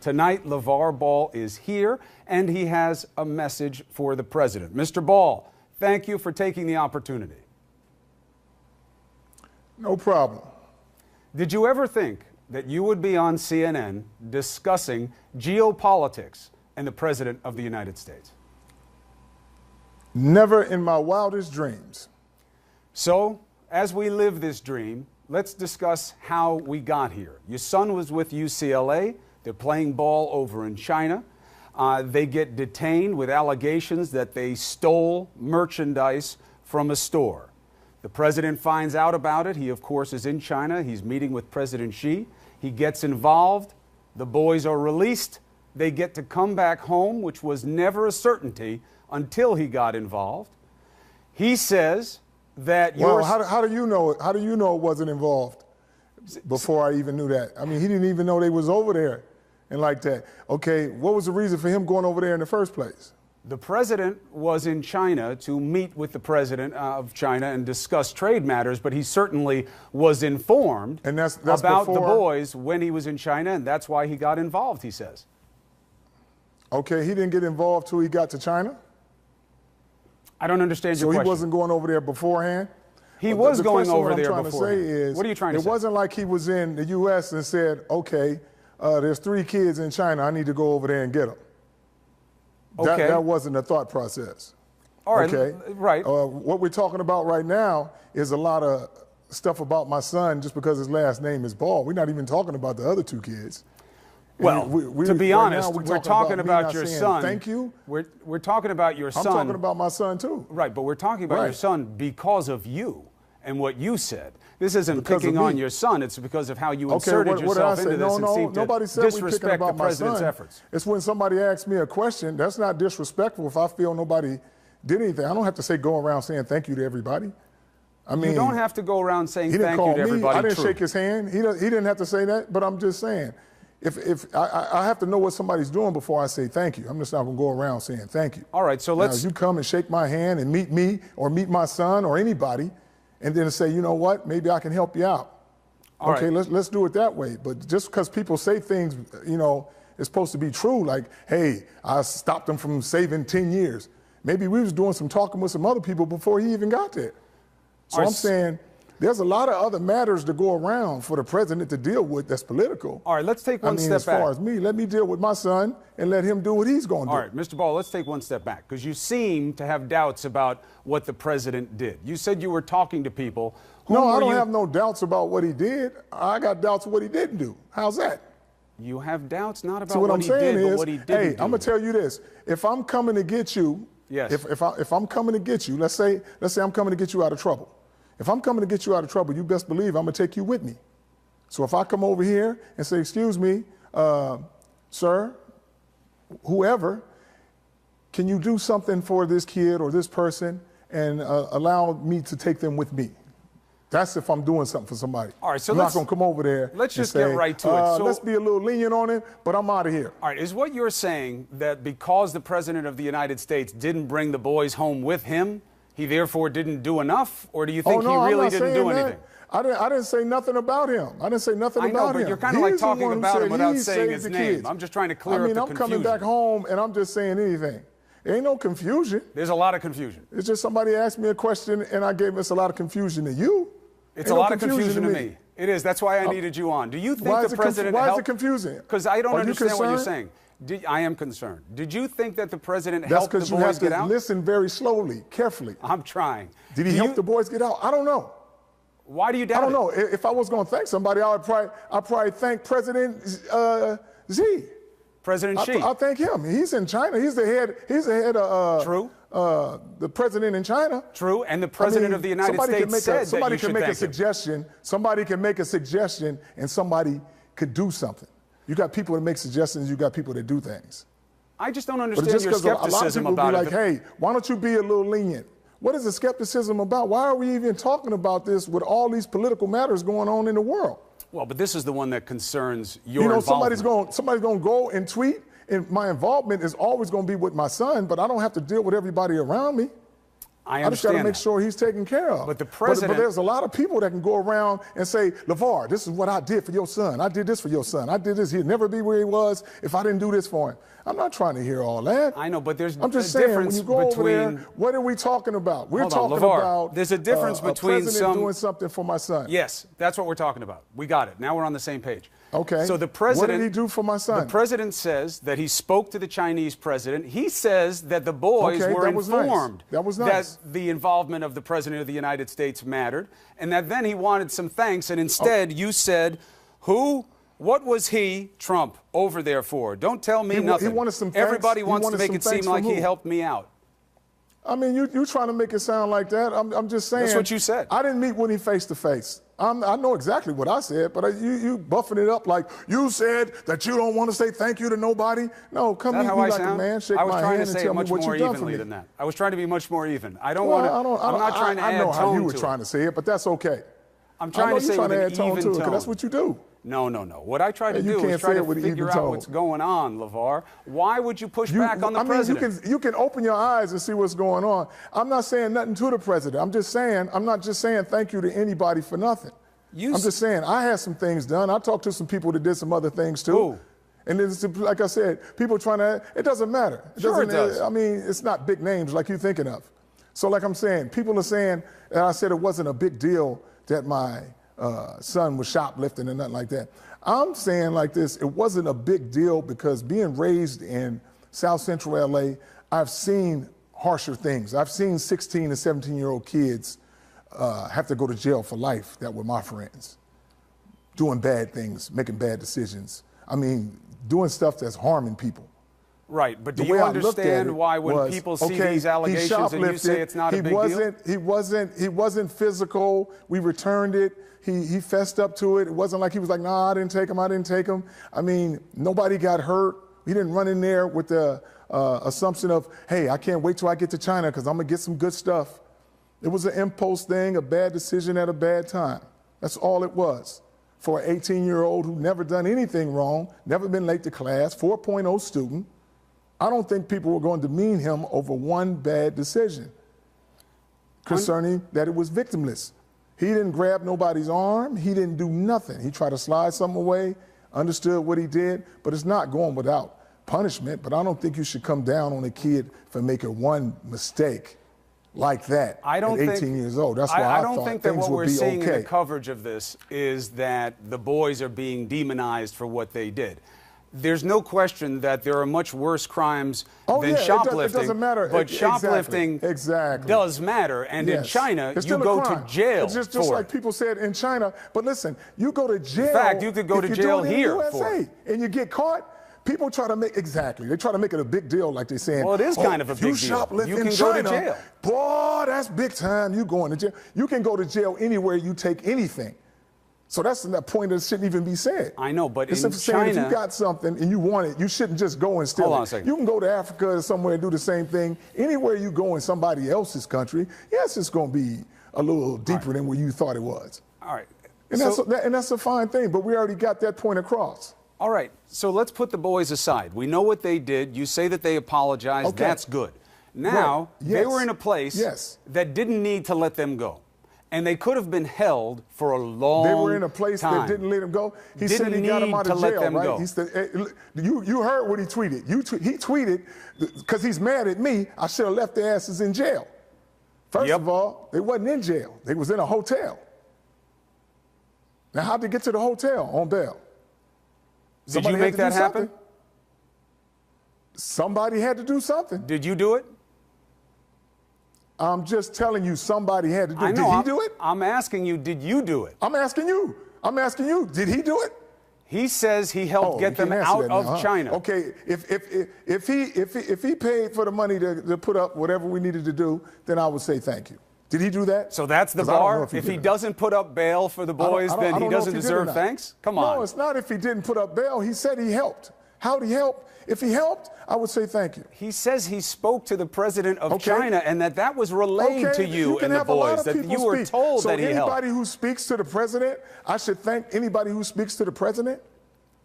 Tonight, LaVar Ball is here, and he has a message for the president. Mr. Ball, thank you for taking the opportunity. No problem. Did you ever think that you would be on CNN discussing geopolitics and the President of the United States? Never in my wildest dreams. So, as we live this dream, let's discuss how we got here. Your son was with UCLA. They're playing ball over in China. They get detained with allegations that they stole merchandise from a store. The president finds out about it. He, of course, is in China. He's meeting with President Xi. He gets involved. The boys are released. They get to come back home, which was never a certainty until he got involved. He says that Well, how do you know it? How do you know it wasn't involved before I even knew that? I mean, he didn't even know they was over there and like that. Okay, what was the reason for him going over there in the first place? The president was in China to meet with the president of China and discuss trade matters, but he certainly was informed and that's about before, the boys when he was in China, and that's why he got involved, he says. Okay, he didn't get involved till he got to China? I don't understand your question. So he wasn't going over there beforehand? He was going over there beforehand. before. What are you trying to say? It wasn't like he was in the U.S. and said, okay, there's 3 kids in China, I need to go over there and get them. Okay. That wasn't the thought process. All right, okay? right. What we're talking about right now is a lot of stuff about my son just because his last name is Ball. We're not even talking about the other 2 kids. Well, to be honest, we're talking about your son. Thank you. We're talking about your son. I'm talking about my son too. Right, but we're talking about your son because of you and what you said. This isn't picking on your son. It's because of how you inserted yourself into this and seemed to disrespect the president's efforts. It's when somebody asks me a question. That's not disrespectful if I feel nobody did anything. I don't have to say go around saying thank you to everybody. I mean, you don't have to go around saying thank you to everybody. I didn't shake his hand. He didn't have to say that, but I'm just saying. If I have to know what somebody's doing before I say thank you. I'm just not going to go around saying thank you. All right, so let's... Now, you come and shake my hand and meet me or meet my son or anybody and then say, you know what, maybe I can help you out. All okay, right. let's do it that way. But just because people say things, you know, it's supposed to be true, like, hey, I stopped them from saving 10 years. Maybe we was doing some talking with some other people before he even got there. So I'm saying... There's a lot of other matters to go around for the president to deal with that's political. All right, let's take one step back. As far as me, let me deal with my son and let him do what he's going to do. All right, Mr. Ball, let's take one step back because you seem to have doubts about what the president did. You said you were talking to people. No, I don't have no doubts about what he did. I got doubts of what he didn't do. How's that? You have doubts not about what he did, but what he didn't do. Hey, I'm going to tell you this. If I'm coming to get you, yes. if I'm coming to get you, let's say I'm coming to get you out of trouble. If I'm coming to get you out of trouble, you best believe I'm going to take you with me. So if I come over here and say, excuse me, sir, whoever, can you do something for this kid or this person and allow me to take them with me? That's if I'm doing something for somebody. All right, so I'm not going to come over there. Let's just say, get right to it. So, let's be a little lenient on it, but I'm out of here. All right, is what you're saying that because the president of the United States didn't bring the boys home with him, he therefore didn't do enough, or do you think he really didn't do anything? I didn't say nothing about him. I didn't say nothing about him. I know, but you're kind of like talking about him without saying his name. I'm just trying to clear up the confusion. I'm coming back home and I'm just saying anything. There ain't no confusion. There's a lot of confusion. It's just somebody asked me a question and I gave us a lot of confusion to you. It's a lot of confusion to me. It is. That's why I needed you on. Do you think the president helped? Why is it confusing? Because I don't understand what you're saying. I am concerned. Did you think that the president helped the boys get out? That's because you have to listen very slowly, carefully. I'm trying. Did he help the boys get out? I don't know. Why do you doubt it? I don't know. If I was going to thank somebody, I'd probably thank President Xi. President Xi. I thank him. He's in China. He's the head of True. The president in China. True. And the president of the United States said somebody that you can make a him. suggestion. Somebody can make a suggestion, and somebody could do something. You got people that make suggestions. You got people that do things. I just don't understand your skepticism about it. A lot of people about be like, hey, why don't you be a little lenient? What is the skepticism about? Why are we even talking about this with all these political matters going on in the world? Well, but this is the one that concerns your involvement. Somebody's going to go and tweet, and my involvement is always going to be with my son, but I don't have to deal with everybody around me. I just got to understand make that. sure he's taken care of. But the president- But there's a lot of people that can go around and say, LaVar, this is what I did for your son. I did this for your son. I did this. He'd never be where he was if I didn't do this for him. I'm not trying to hear all that. I know, but there's I'm just a saying, difference when you go between... over there, what are we talking about? We're Hold on, talking LaVar, about there's a difference between a president some... doing something for my son. Yes, that's what we're talking about. We got it. Now we're on the same page. Okay. So the president... What did he do for my son? The president says that he spoke to the Chinese president. He says that the boys were that was informed nice. That was nice. that the involvement of the president of the United States mattered, and that then he wanted some thanks, and instead you said, who... What was he, Trump, over there for? Don't tell me nothing. He wanted some thanks. Everybody wants to make it seem like he helped me out. I mean, you trying to make it sound like that. I'm just saying. That's what you said. I didn't meet Winnie face to face. I know exactly what I said, but you buffing it up like you said that you don't want to say thank you to nobody. No, come meet me like a man, shake my hand, and tell me what you've done for me. Than that. I was trying to be much more even. I don't well, want to. I'm not trying to add tone to it. I know how you were trying to say it, but that's okay. I'm trying to say with an even tone. Because that's what you do. No. What I try to do is try to figure out what's going on, LaVar. Why would you push back on the president? You can open your eyes and see what's going on. I'm not saying nothing to the president. I'm not just saying thank you to anybody for nothing. I'm just saying I had some things done. I talked to some people that did some other things too. Ooh. And it's, like I said, people trying to, it doesn't matter. It does. I mean, it's not big names like you're thinking of. So like I'm saying, people are saying, and I said it wasn't a big deal that my son was shoplifting and nothing like that. I'm saying like this, it wasn't a big deal because being raised in South Central LA, I've seen harsher things. I've seen 16 and 17-year-old kids have to go to jail for life that were my friends, doing bad things, making bad decisions. I mean, doing stuff that's harming people. Right, but do you understand why when people see these allegations and you say it's not a big deal? He wasn't physical. We returned it. He fessed up to it. It wasn't like he was like, nah, I didn't take him. I mean, nobody got hurt. He didn't run in there with the assumption of, hey, I can't wait till I get to China because I'm going to get some good stuff. It was an impulse thing, a bad decision at a bad time. That's all it was. For an 18-year-old who never done anything wrong, never been late to class, 4.0 student, I don't think people were going to demean him over one bad decision concerning that it was victimless. He didn't grab nobody's arm. He didn't do nothing. He tried to slide something away, understood what he did, but it's not going without punishment. But I don't think you should come down on a kid for making one mistake like that at 18 years old. That's why I don't think that what we're seeing okay. in the coverage of this is that the boys are being demonized for what they did. There's no question that there are much worse crimes than shoplifting. It doesn't matter. But shoplifting does matter. And in China, you go to jail it's just like people said in China. But listen, you go to jail. In fact, you could go to jail here for it. And you get caught. People try to make they try to make it a big deal, like they're saying. Well, it is kind of a big deal. You shoplift you can in go China, to jail. Boy, that's big time. You going to jail. You can go to jail anywhere you take anything. So that's that point that shouldn't even be said. I know, but it's in China, if you got something and you want it, you shouldn't just go and steal Hold on it. a second. You can go to Africa or somewhere and do the same thing. Anywhere you go in somebody else's country, yes, it's going to be a little deeper than where you thought it was. All right. And, that's a fine thing, but we already got that point across. All right. So let's put the boys aside. We know what they did. You say that they apologized. Okay. That's good. Now, they were in a place that didn't need to let them go. And they could have been held for a long time. They were in a place that didn't let him go. He said he got him out of jail, right? He said, you heard what he tweeted. He tweeted, because he's mad at me, I should have left their asses in jail. First of all, they wasn't in jail. They was in a hotel. Now, how'd they get to the hotel on bail? Did you make that happen? Somebody had to do something. Did you do it? I'm just telling you, somebody had to do it. Did he do it? I'm asking you, did you do it? I'm asking you. Did he do it? He says he helped get them out of China. Okay, if he paid for the money to put up whatever we needed to do, then I would say thank you. Did he do that? So that's the bar? If he doesn't put up bail for the boys, then he doesn't deserve thanks? Come on. No, it's not if he didn't put up bail. He said he helped. How'd he help? If he helped, I would say thank you. He says he spoke to the president of China and that was relayed to you and the boys, that you were told that he helped. So anybody who speaks to the president, I should thank anybody who speaks to the president?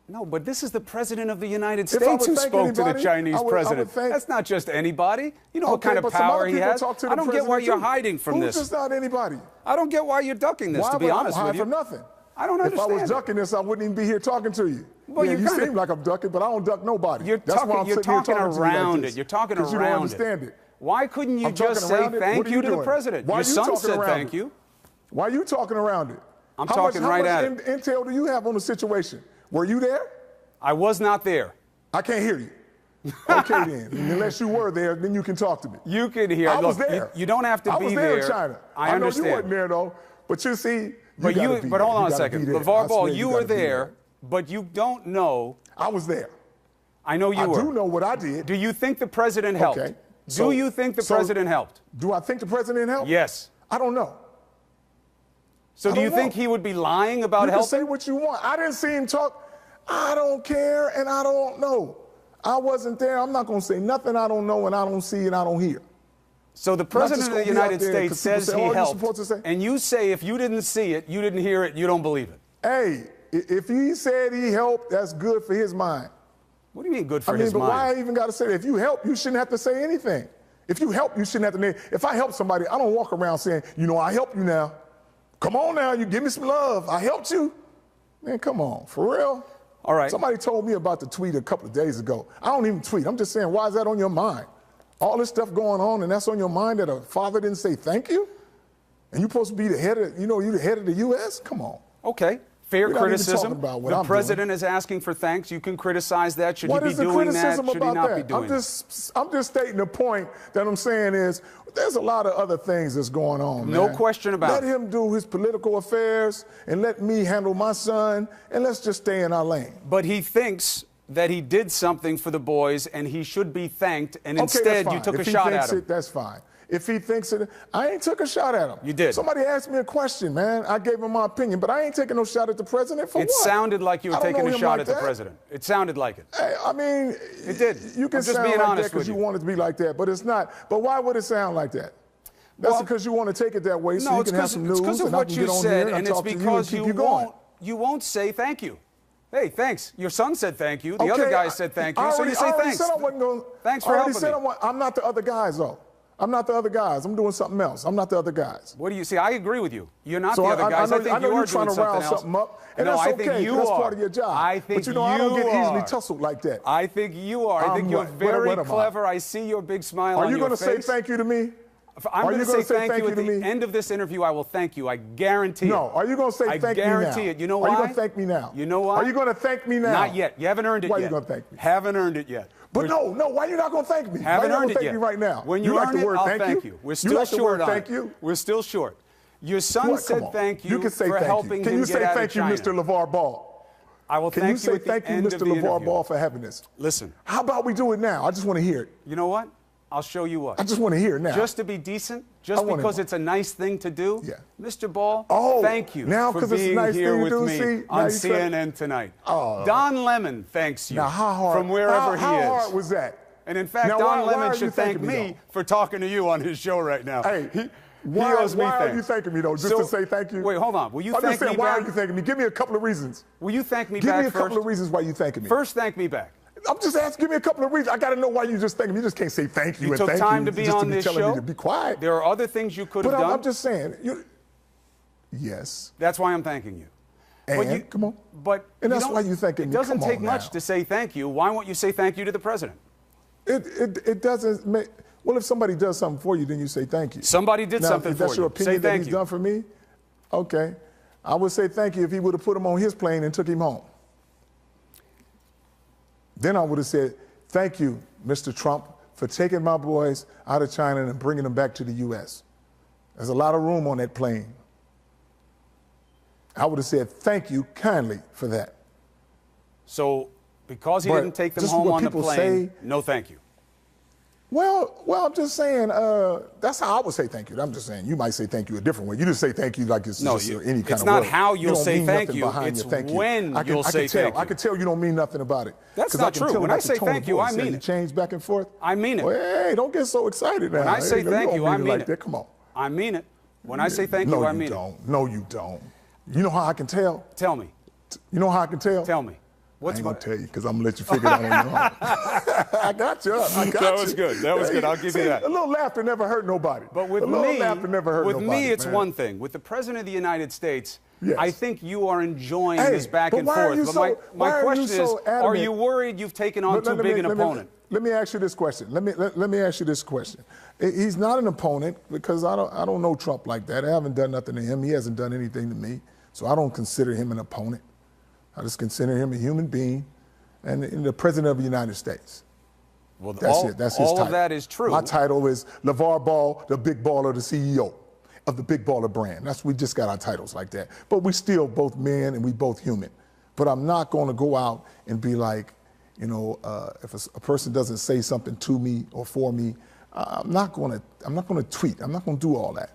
No, but this is the President of the United If I would States who thank spoke to the anybody, Chinese I would president. thank- That's not just anybody. You know what Okay, kind of but some power other he people has. talk to the I don't get why president you're too. hiding from Who's this. just not anybody? I don't get why you're ducking this, Why to be would I honest hide with you. from nothing? I don't If I understand was it. ducking this, I wouldn't even be here talking to you. Well, yeah, you you kinda- seem like I'm ducking, but I don't duck nobody. You're That's why talking, I'm you're sitting here talking talking to you like around this, it. You're talking 'cause around you don't understand it. Why couldn't you I'm just talking say around it. thank What are you to the doing? president? Why Your are you son talking said around thank it? you. Why are you talking around it? I'm How talking much, right how at much it. intel do you have on the situation? Were you there? I was not there. I can't hear you. Okay then. Unless you were there, then you can talk to me. You could hear. I Look, was there. You don't have to I be was there in China. I understand. know you weren't there though. But you see, But gotta be but there. hold on You a gotta second. be there. LaVar I Ball, swear you gotta were be there, but you don't know. I was there. I know you I were. do know what I did. Do you think the president helped? Okay. Do you think the president helped? Do I think the president helped? Yes. I don't know. So I do you don't think know. he would be lying about You can helping? say what you want. I didn't see him talk. I don't care and I don't know. I wasn't there. I'm not going to say nothing I don't know and I don't see and I don't hear. So the president of the gonna be out United there States 'cause people says say, he "Oh, you're helped, supposed to say-" and you say if you didn't see it, you didn't hear it, you don't believe it. Hey, if he said he helped, that's good for his mind. What do you mean good for I mean, his but mind? why I even got to say that? If you help, you shouldn't have to say anything. If you help, you shouldn't have to name. If I help somebody, I don't walk around saying, you know, I helped you now. Come on now, you give me some love. I helped you. Man, come on, for real? All right. Somebody told me about the tweet a couple of days ago. I don't even tweet. I'm just saying, why is that on your mind? All this stuff going on, and that's on your mind that a father didn't say thank you? And you're supposed to be the head of, you know, you're the head of the U.S.? Come on. Okay. Fair We're not even criticism. talking about what The I'm president is asking for thanks. You can criticize that. Should What he be is the doing that? criticism Should he about not that? be doing that? I'm just stating the point that I'm saying is there's a lot of other things that's going on, No man. question about Let it. him do his political affairs and let me handle my son, and let's just stay in our lane. But he thinks that he did something for the boys and he should be thanked, and Okay, instead that's fine. you took If a he shot thinks at him. it, that's fine. If he thinks it, I ain't took a shot at him. You did. Somebody asked me a question, man. I gave him my opinion, but I ain't taking no shot at the president for It what? sounded like you were I don't taking know a him shot like at the that. president. It sounded like it. Hey, I mean, It did. You can I'm just sound being like honest that because with you you. want it to be like that, but it's not. But why would it sound like that? That's Well, because you want to take it that way, so No, you it's can have some news, because of and I what can you get on said, here and and it's talk to you and because keep you going. you won't say thank you. Hey, thanks. Your son said thank you. The Okay, other guy said thank you, I so already- you say I already thanks. Said I wasn't going, Thanks for I already helping said me. I'm not the other guys, though. I'm not the other guys. I'm doing something else. I'm not the other guys. What do you see? I agree with you. You're not So the other guys. I I think know you you're are trying doing to rile something else. something up, and No, that's I okay. think you that's are. part of your job. I think but you know, I don't get you easily are. tussled like that. I think you are. I think you're what very am I? clever. I see your big smile Are on you your going to say face. thank you to me? I'm Are going you to gonna say thank you at to the me? end of this interview. I will thank you. I guarantee No. it. Are you going to say thank me now? I guarantee it. You know why? Are you going to thank me now? You know why? Are you going to thank me now? Not yet. You haven't earned it Why yet. you going to thank me? Haven't earned it yet. But no. Why you not going to thank me? Haven't why you earned not it gonna yet. thank me right now? When you like earn the it, word I'll thank you? We're You still like the short word on thank it. you? We're still short. Your son What? said Come on. thank you, You can say for thank helping you. Can him you get say out thank of you, China. Mr. LaVar Ball? I will Can thank you say at the thank you, end of Mr. the LaVar interview. Ball, for having this? Listen. How about we do it now? I just want to hear it. You know what? I'll show you what. I just want to hear it now. Just to be decent, just want it because more. it's a nice thing to do, Yeah. Mr. Ball, Oh, thank you now for 'cause it's a being nice here thing with to do, me see? Now on you try- CNN tonight. Oh. Don Lemon thanks you Now, how hard? from wherever how he is. hard was that? And in fact, Now, Don why are Lemon you should thank thanking me, me for talking to you on his show right now. Hey, he why owes me are thanks. you thanking me, though? Just So- to say thank you? Wait, hold on. Will you I'm thank just saying, me why back? are you thanking me? Give me a couple of reasons. Will you thank me Give back me a first? couple of reasons why you thanking me. First, thank me back. I'm just asking, give me a couple of reasons. I got to know why you just thanking me. You just can't say thank you You and took thank time you to be just on to be this telling show. me to be quiet. There are other things you could But have done. I'm just saying, yes. That's why I'm thanking you. And, come on. But And that's don't- why you thanking It me. doesn't Come take on much now. to say thank you. Why won't you say thank you to the president? It doesn't make, well, if somebody does something for you, then you say thank you. Somebody did Now, something if that's for your you. opinion Say that thank he's you. done for me, okay. I would say thank you if he would have put him on his plane and took him home. Then I would have said, thank you, Mr. Trump, for taking my boys out of China and bringing them back to the U.S. There's a lot of room on that plane. I would have said, thank you kindly for that. So because he But didn't take them just home what on the people plane, say- no thank you. Well, I'm just saying, that's how I would say thank you. I'm just saying, you might say thank you a different way. You just say thank you like it's No, just you- any kind it's of not word. how you'll You don't say mean thank nothing you, behind it's your thank you. when I can, you'll I say can tell. thank you. I can tell you don't mean nothing about it. That's 'Cause not I can true. tell When by I the say tone of thank you, I voice. mean You it. change back and forth. I mean it. Well, hey, don't get so excited now. When I say Hey, thank don't you, I mean it mean like it. that. Come on. I mean it. When I say thank no, you, I you mean don't. No, you don't. You know how I can tell? it. Tell me. You know how I can tell? Tell me. I ain't going to tell you because I'm going to let you figure it out on your own. I got you. That was good. That was good. I'll give you that. A little laughter never hurt nobody. But with me, it's one thing. With the President of the United States, yes. I think you are enjoying this back and forth. But my question is, are you worried you've taken on too big an opponent? Let me ask you this question. Let me ask you this question. He's not an opponent because I don't know Trump like that. I haven't done nothing to him. He hasn't done anything to me. So I don't consider him an opponent. I just consider him a human being and the President of the United States. Well, that's it. That's his title. All of that is true. My title is LaVar Ball, the big baller, the CEO of the Big Baller brand. We just got our titles like that. But we still both men and we both human. But I'm not going to go out and be like, you know, if a person doesn't say something to me or for me, I'm not going to tweet. I'm not going to do all that.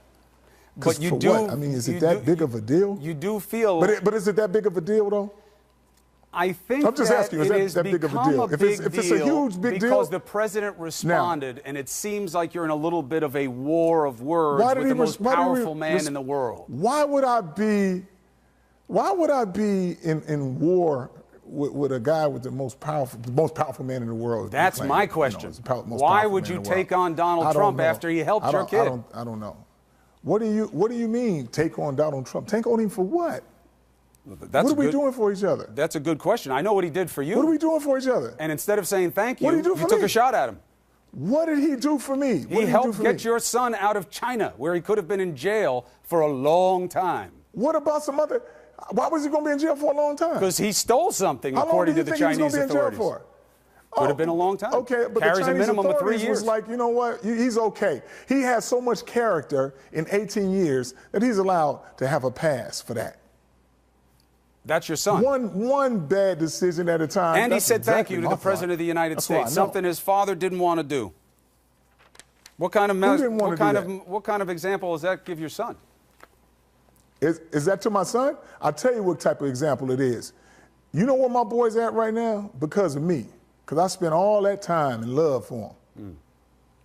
But you do. What? I mean, is it that big of a deal? You do feel. But is it that big of a deal, though? I think I'm just asking you, is that big of a deal? If it's a huge big deal, because the president responded, and it seems like you're in a little bit of a war of words with the most powerful man in the world. Why would I be in war with a guy with the most powerful man in the world? That's my question. Why would you take on Donald Trump after he helped your kid? I don't know. What do you mean take on Donald Trump? Take on him for what? What are we doing for each other? That's a good question. I know what he did for you. What are we doing for each other? And instead of saying thank you, you took a shot at him. What did he do for me? He helped get your son out of China, where he could have been in jail for a long time. What about some other? Why was he going to be in jail for a long time? Because he stole something, according to the Chinese authorities. Could have been a long time. Okay, but carries the Chinese a minimum of 3 years. Was like, you know what? He's okay. He has so much character in 18 years that he's allowed to have a pass for that. That's your son. One bad decision at a time. And he said thank you to the President of the United States, something his father didn't want to do. What kind of example does that give your son? Is that to my son? I'll tell you what type of example it is. You know where my boy's at right now? Because of me. Because I spent all that time and love for him.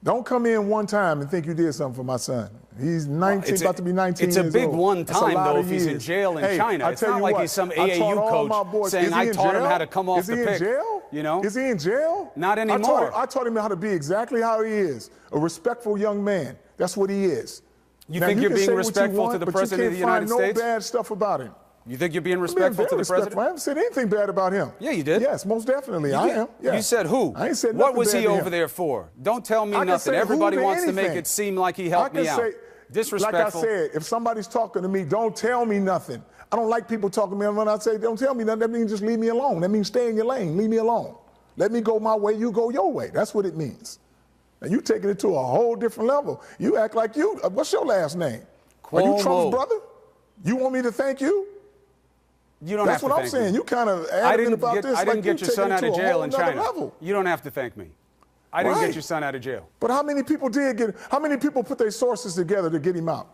Don't come in one time and think you did something for my son. He's 19, about to be 19 years old. It's a big one time, though, if he's in jail in China. It's not like he's some AAU coach saying, I taught him how to come off the pick. Is he in jail? You know? Is he in jail? Not anymore. I taught him how to be exactly how he is, a respectful young man. That's what he is. You think you're being respectful to the President of the United States? You can't find no bad stuff about him. You think you're being respectful to the President? I haven't said anything bad about him. Yeah, you did. Yes, most definitely. I am. Yes. You said who? I ain't said nothing. What was bad he to over him. there for? Don't tell me nothing. Everybody wants to make it seem like he helped me out. Disrespectful. Like I said, if somebody's talking to me, don't tell me nothing. I don't like people talking to me. When I say don't tell me nothing, that means just leave me alone. That means stay in your lane. Leave me alone. Let me go my way. You go your way. That's what it means. And you taking it to a whole different level. You act like you. What's your last name? Are you Trump's brother? You want me to thank you? You don't have to thank me. That's what I'm saying. You kind of adamant about this. I didn't get your son out of jail in China. Level. You don't have to thank me. I didn't get your son out of jail. But how many people put their sources together to get him out?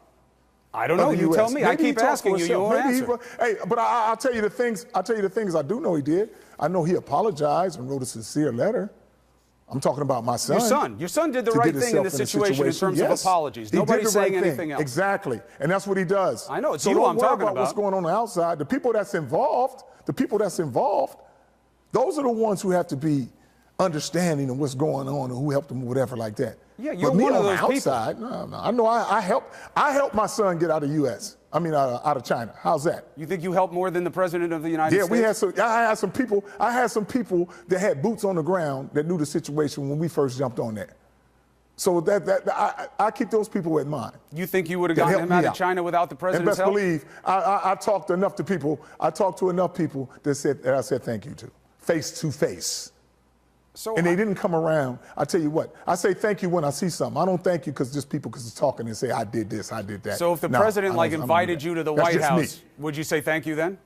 I don't know. You tell me. I keep asking you. You won't answer. Hey, but I'll tell you the things. I do know he did. I know he apologized and wrote a sincere letter. I'm talking about my son. Your son did the right thing in the situation in terms of apologies. Nobody's saying anything else. Exactly. And that's what he does. I know. It's you I'm talking about. What's going on the outside. The people that's involved, those are the ones who have to be understanding of what's going on and who helped them or whatever like that. Yeah, you're one of those outside, people. No, I know I helped my son get out of out of China. How's that? You think you helped more than the President of the United States? Yeah, I had some people that had boots on the ground that knew the situation when we first jumped on there. So I keep those people in mind. You think you would have gotten him out of China without the President's help? And best believe, I talked to enough people that I said thank you to, face to face. And they didn't come around. I tell you what, I say thank you when I see something. I don't thank you because it's talking and say I did this, I did that. So if the president invited you to the White House, would you say thank you then?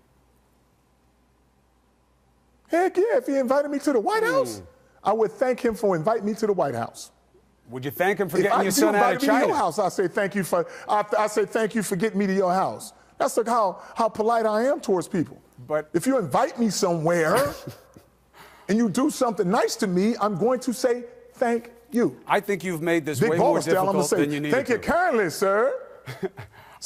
Heck yeah, if he invited me to the White House, I would thank him for inviting me to the White House. Would you thank him for getting your son out of China? If you invited me to your house, I say thank you for getting me to your house. That's like how polite I am towards people. But if you invite me somewhere and you do something nice to me, I'm going to say thank you. I think you've made this way more difficult than you need to. Thank you kindly, sir.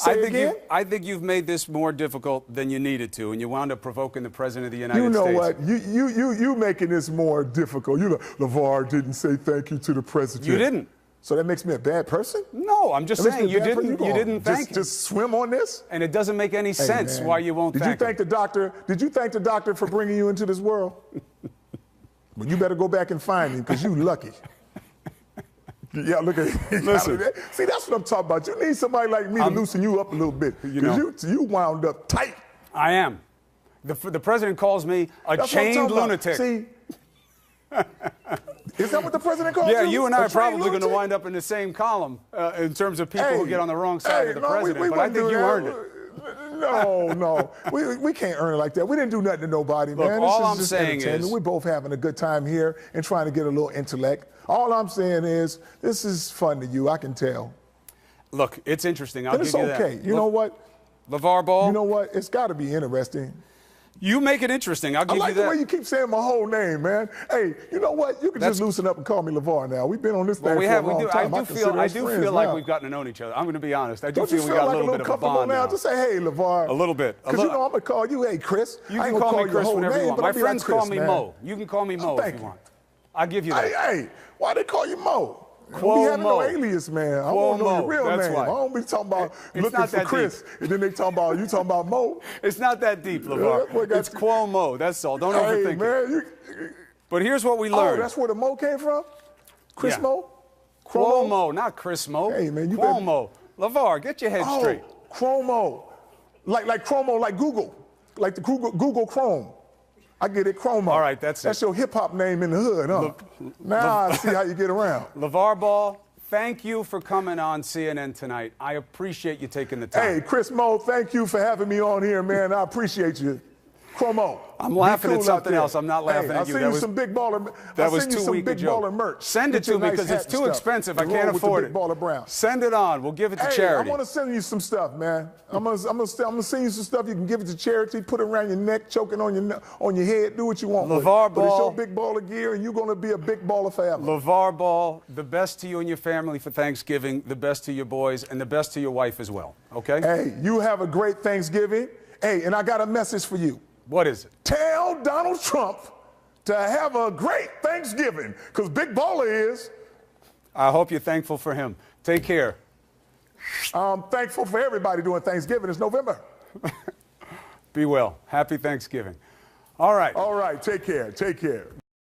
Say again? I think you've made this more difficult than you needed to, and you wound up provoking the President of the United You know States. what? You making this more difficult. LaVar didn't say thank you to the president. You didn't. So that makes me a bad person? No, I'm just saying you didn't thank him. Just swim on this? And it doesn't make any sense why you won't thank him. Did you thank the doctor for bringing you into this world? Well, you better go back and find him because you lucky. Yeah, look at Listen. See, that's what I'm talking about. You need somebody like me to loosen you up a little bit. Because you wound up tight. I am. The president calls me a chained lunatic. See, is that what the president calls you? Yeah, you and I are probably going to wind up in the same column in terms of people who get on the wrong side of the president. But I think you earned it. No. We can't earn it like that. We didn't do nothing to nobody, Look, man. all I'm saying is we're both having a good time here and trying to get a little intellect. All I'm saying is this is fun to you. I can tell. Look, it's interesting. I'll give you that. It's okay. You know what? LaVar Ball. You know what? It's got to be interesting. You make it interesting. I'll give you that. I like the way you keep saying my whole name, man. Hey, you know what? You can just loosen up and call me LaVar now. We've been on this thing for a long time. I do feel like we've gotten to know each other. I'm going to be honest. I do feel we got a little bit of a bond now. Just say, hey, LaVar. A little bit. Because you know I'm going to call you, hey, Chris. You can call me Chris whenever you want. My friends call me Mo. You can call me Mo if you want. I'll give you that. Hey, why they call you Mo? Quo don't be having Mo. no alias, man. I want to know your real name. Why. I don't be talking about looking for Chris, and then they talking about Mo. It's not that deep, LaVar. It's Quo Mo. That's all. Don't overthink man, it. But here's what we learned. Oh, that's where the Mo came from? Chris Mo? Quo Mo, not Chris Mo. Hey, man, Quo Mo. LaVar, get your head straight. Chromo. Like Chromo, like Google. Like the Google Chrome. I get it, Chromo. All right, that's your hip-hop name in the hood, huh? Now I see how you get around. LaVar Ball, thank you for coming on CNN tonight. I appreciate you taking the time. Hey, Chris Mo, thank you for having me on here, man. I appreciate you. Chromo. I'm laughing at something else. I'm not laughing at you. I'll send you some big baller. That was too weak a joke. Baller merch. Send it to me because it's too expensive. I can't afford it. Baller Brown. Send it on. We'll give it to charity. I want to send you some stuff, man. I'm gonna send you some stuff. You can give it to charity. Put it around your neck, choking on your head. Do what you want. LaVar Ball. But it's your big baller gear, and you're gonna be a big baller forever. LaVar Ball, the best to you and your family for Thanksgiving. The best to your boys, and the best to your wife as well. Okay. Hey, you have a great Thanksgiving. Hey, and I got a message for you. What is it? Tell Donald Trump to have a great Thanksgiving, because Big Baller is. I hope you're thankful for him. Take care. I'm thankful for everybody doing Thanksgiving. It's November. Be well. Happy Thanksgiving. All right. All right. Take care. Take care.